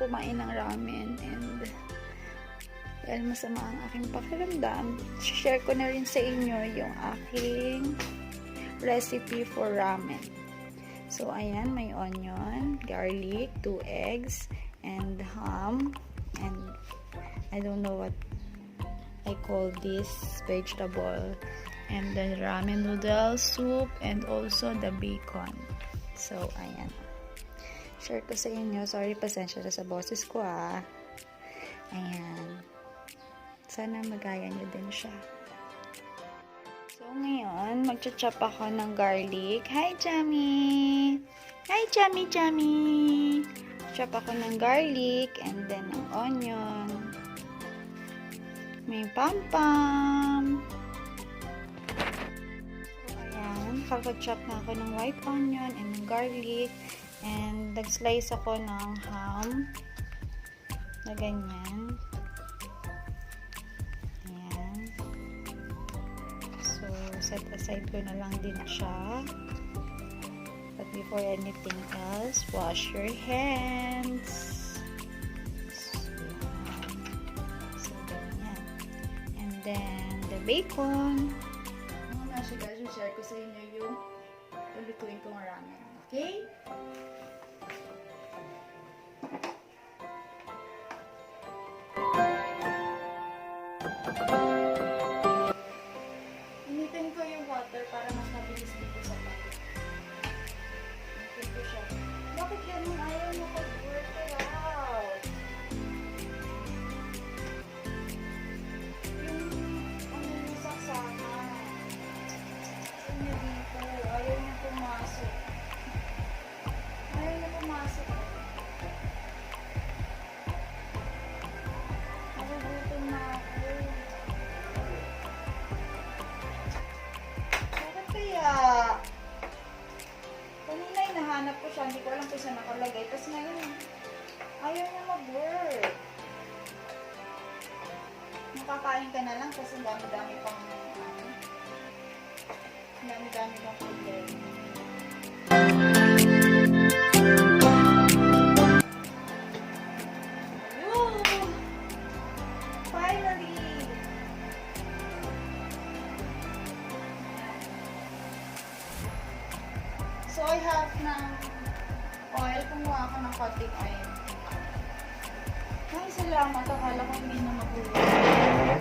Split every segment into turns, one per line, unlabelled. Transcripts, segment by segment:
kumain ng ramen and dahil masama ang aking pakiramdam, share ko na rin sa inyo yung aking recipe for ramen. So, ayan, may onion, garlic, 2 eggs, and ham, and I don't know what I call this vegetable, and the ramen noodles, soup, and also the bacon. So, ayan. Share ko sa inyo. Sorry, pasensya na sa boses ko Ayan. Sana magaya nyo din siya. So, ngayon, magcha-chop ako ng garlic. Hi, Chami! Hi, Chami, Chami! Chop ako ng garlic and then ng onion. May pam-pam. So, ayan. Kaka-chop na ako ng white onion and ng garlic. And nag-slice ako ng ham na ganyan. Ayan. So, set aside ko na lang din siya. But before anything else, wash your hands. So, ganyan. And then, the bacon. Mga siya guys, share ko sa inyo yung lulutuin kong ramen. Okay? Initin ko yung water para mas mabilis dito sa pan. Initin ko siya. Bakit ganun ayaw mo mag-work it out? Yung saksama. Ayaw niya dito. Ayaw niya pumasok. Ayaw niya pumasok. Nagugutom na ako. Bakit kaya? Kanina hinahanap ko siya. Hindi ko alam kung saan nakalagay. Tapos ngayon, ayaw niya mag-work. Makakain ka na lang kasi dami-dami pang dami-dami pang problema. So, I have ng oil. Kumuha ako ng cutting oil. Ay, salamat. Akala ko hindi na magulat.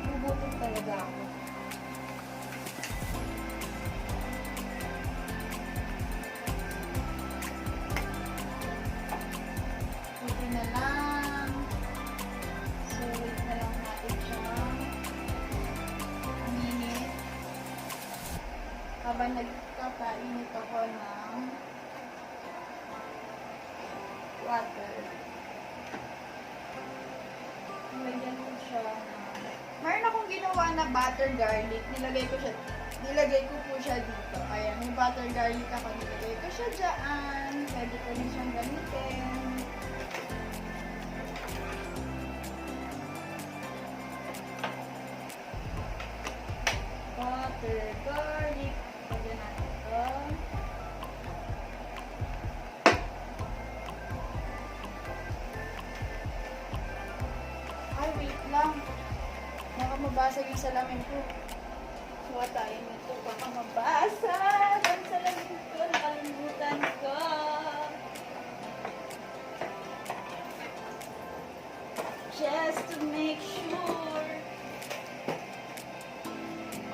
Magugutom talaga ako. Pwede na lang. So, wait na lang natin siya. Minute. Habang nagkakainit ako ng water. Nilagyan ko siya na... Mayroon akong ginawa na butter garlic. Nilagay ko po siya dito. Ayan, may butter garlic ako. Nilagay ko siya dyan. Pwede ko rin siyang gamitin. Butter garlic. Lagyan natin ito. Ay, wait lang. Baka mabasag yung salamin ko. Suwa tayo nito. Baka mabasag ang salamin ko. Nakalimutan ko. Just to make sure.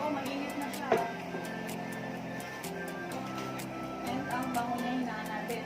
Oh, mainit na siya. And ang bango niya hinaan natin.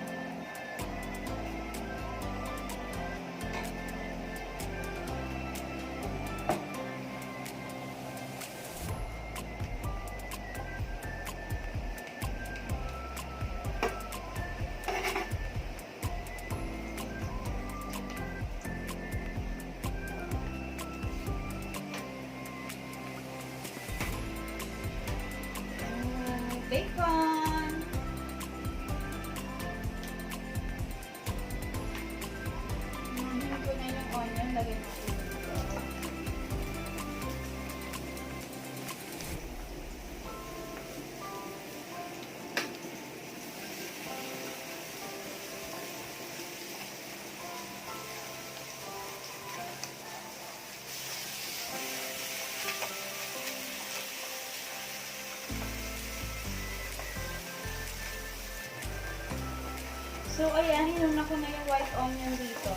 So, ayan, hinuna ko na yung white onion dito.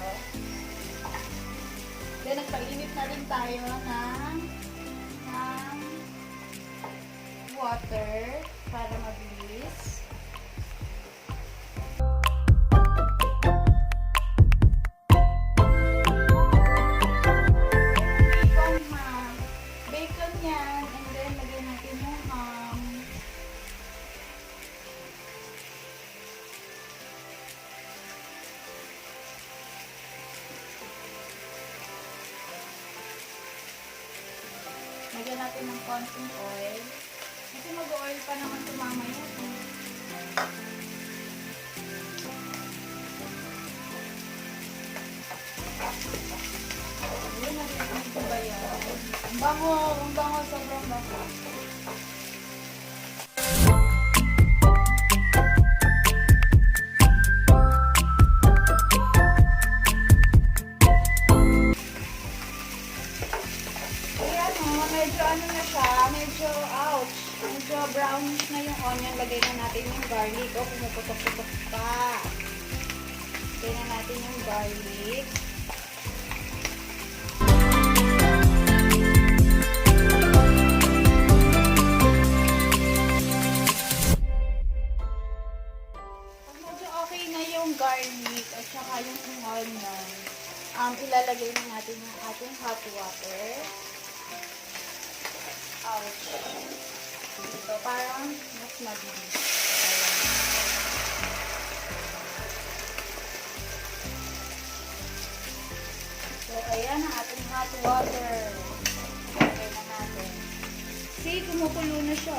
Then, nagpainit na rin tayo ng water para mabilis. Bacon yan, and then lagyan natin yung ham. Lagyan natin ng konting oil. Kasi mag-oil pa naman tumama yun. Ayun, narinig ko ba yan? Ang bango, sobrang bango. Medyo ano na siya, medyo brownish na yung onion. Lagay na natin yung garlic. O, pumuputok-putok pa. Lagay na natin yung garlic. Pag medyo okay na yung garlic at saka yung onion, ilalagay na natin yung ating hot water. Ouch. Dito, parang mas mabilis. So, ayan ang ating hot water. Lagay na natin. See, kumukulo na siya.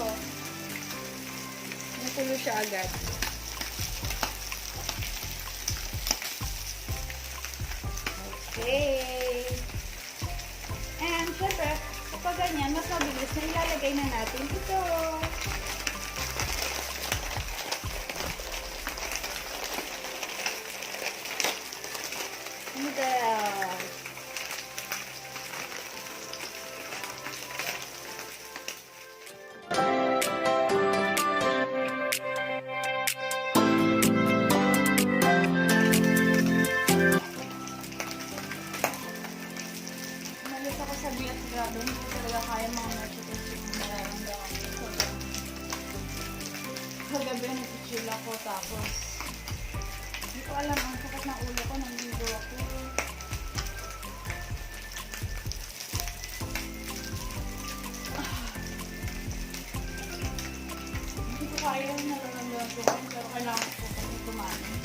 Kumukulo siya agad. Okay. And, syempre, kapag ganyan, mas mabilis na ilalagay na natin ito. Noodles. Umalis ako sa grado, hindi ko talaga kaya mga merchandise yung nararamdaman ko. Kagabi nag-chill ako, tapos hindi ko alam, ang sakit ng ulo ko, nandito ako. Hindi ko kaya yung nararamdaman ko, pero kailangan ko kasi kumain.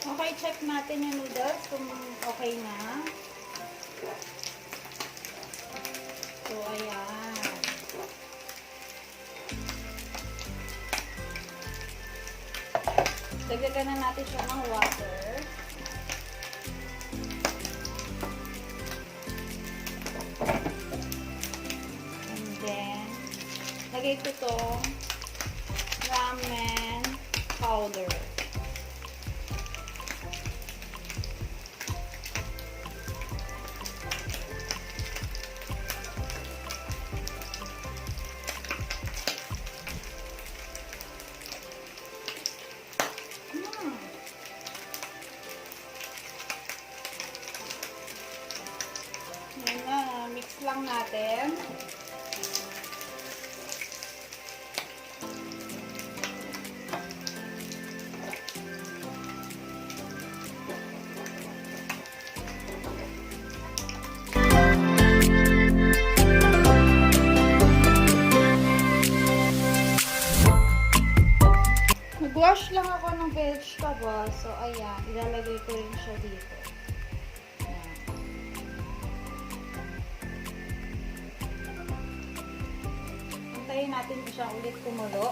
Okay, check natin yung noodles kung okay na. So, ayan. Dagdagan na natin siya ng water. And then, lagay ko itong ramen powder. Yan na, mix lang natin. Nag-wash lang ako ng vegetables. So, ayan, ilalagay ko rin siya dito. Antayin natin siya ulit kumulo.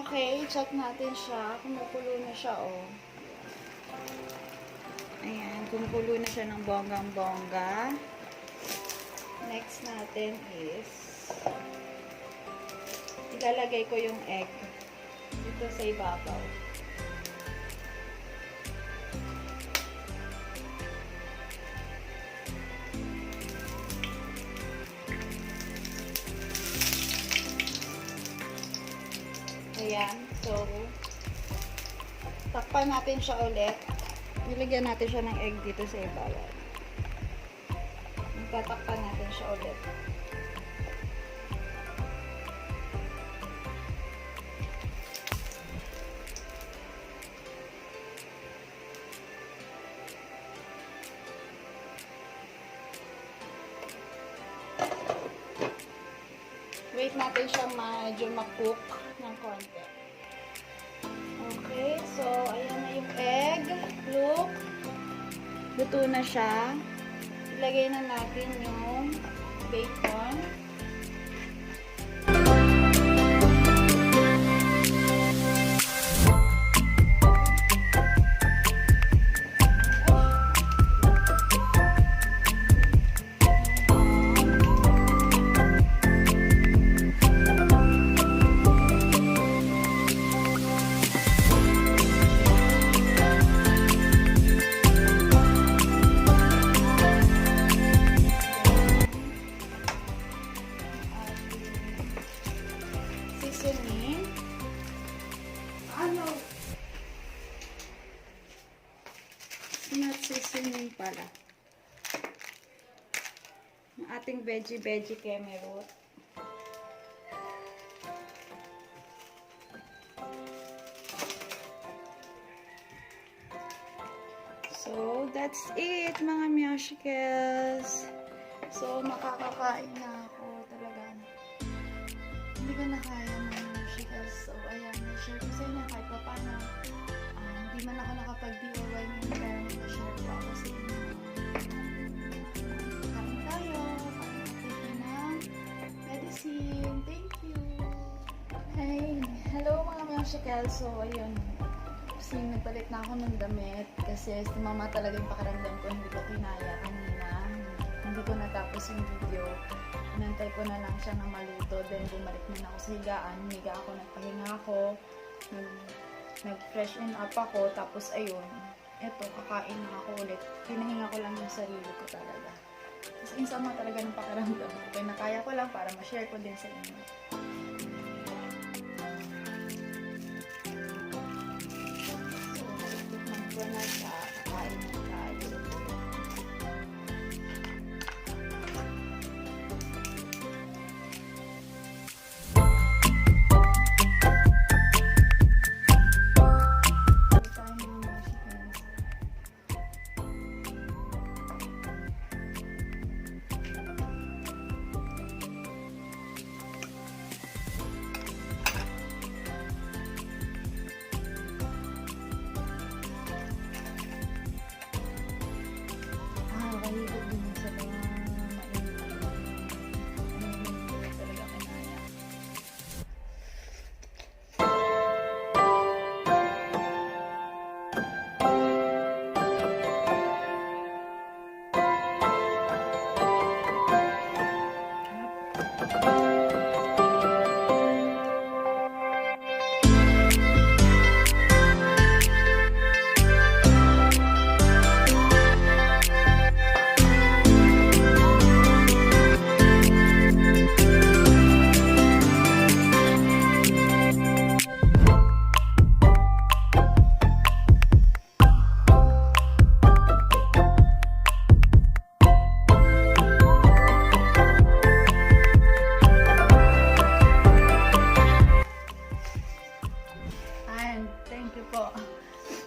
Okay, check natin siya. Kumukulo na siya, oh. Ayan. kumukulo na siya ng bonggang-bongga. Next natin is ilalagay ko yung egg dito sa ibabaw. Ayan. So, takpan natin siya ulit. Nilagyan natin siya ng egg dito sa ibabaw. Tatakpan natin siya ulit. Wait natin siya medyo mag-cook ng konti. Okay, so ayan na yung egg. Look. Luto na siya. Ilagay na natin yung bacon. Seasoning. Not seasoning pala. Yung ating veggie kemerut. So, that's it mga miyashikels. So, makakakain na ako talaga. Hindi ko na kaya mga miyashikels. So, ayan, share ko sa inyo kahit pa paano. Hindi man ako nakapag-DIY ngayon, pero share ko ako sa inyo. Kain tayo. Kain ng medicine. Thank you. Hey, hello mga miyashikels. So, ayun. Nagpalit na ako ng damit kasi mama talaga yung pakiramdam ko, hindi ko kinaya kanina, hindi ko natapos yung video, inantay ko na lang siya na maluto, then bumalik na ako sa higaan, higa ako, nagpahinga ako, nag-freshen up ako, tapos ayun, eto, kakain na ako ulit, pinahinga ko lang yung sarili ko talaga, kasi insama talaga ng pakiramdam, kaya nakaya ko lang para ma-share ko din sa inyo.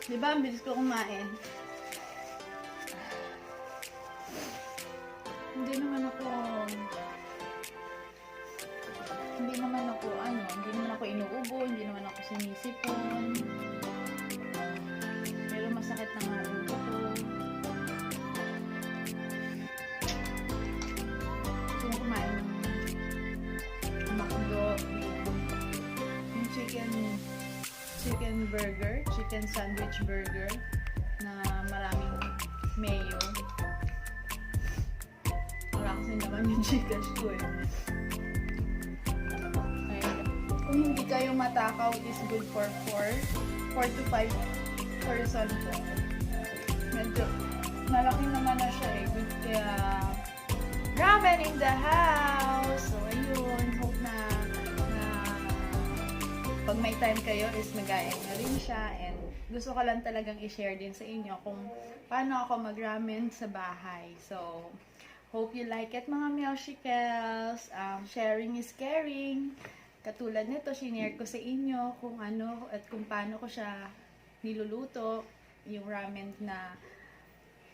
Diba, ang bilis ko kumain. Hindi naman ako inuubo, hindi naman ako sinisipon. Pero masakit na nga ulo ko. Gusto mo kumain ng makdo, yung chicken burger, chicken sandwich burger na maraming mayo. Wala kasi naman yung Gcash ko eh. Ayun. Kung hindi kayo matakaw, is good for 4 to 5 person po. Medyo malaki naman na siya eh. Good kaya ramen in the house. So ayun, hope na pag may time kayo is nag-aayang na rin siya, and gusto ko lang talagang i-share din sa inyo kung paano ako mag-ramen sa bahay. So, hope you like it mga Melshikels. Sharing is caring. Katulad nito, shinare ko sa inyo kung ano at kung paano ko siya niluluto. Yung ramen na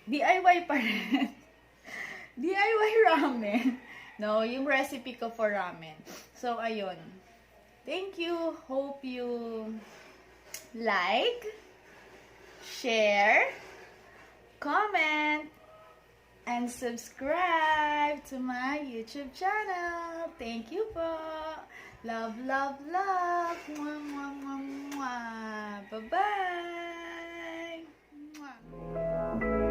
DIY pa rin. DIY ramen. No, yung recipe ko for ramen. So, ayun. Thank you. Hope you like, share, comment, and subscribe to my YouTube channel. Thank you po. Love, love, love. Mwah, mwah, mwah, mwah. Bye-bye. Mwah.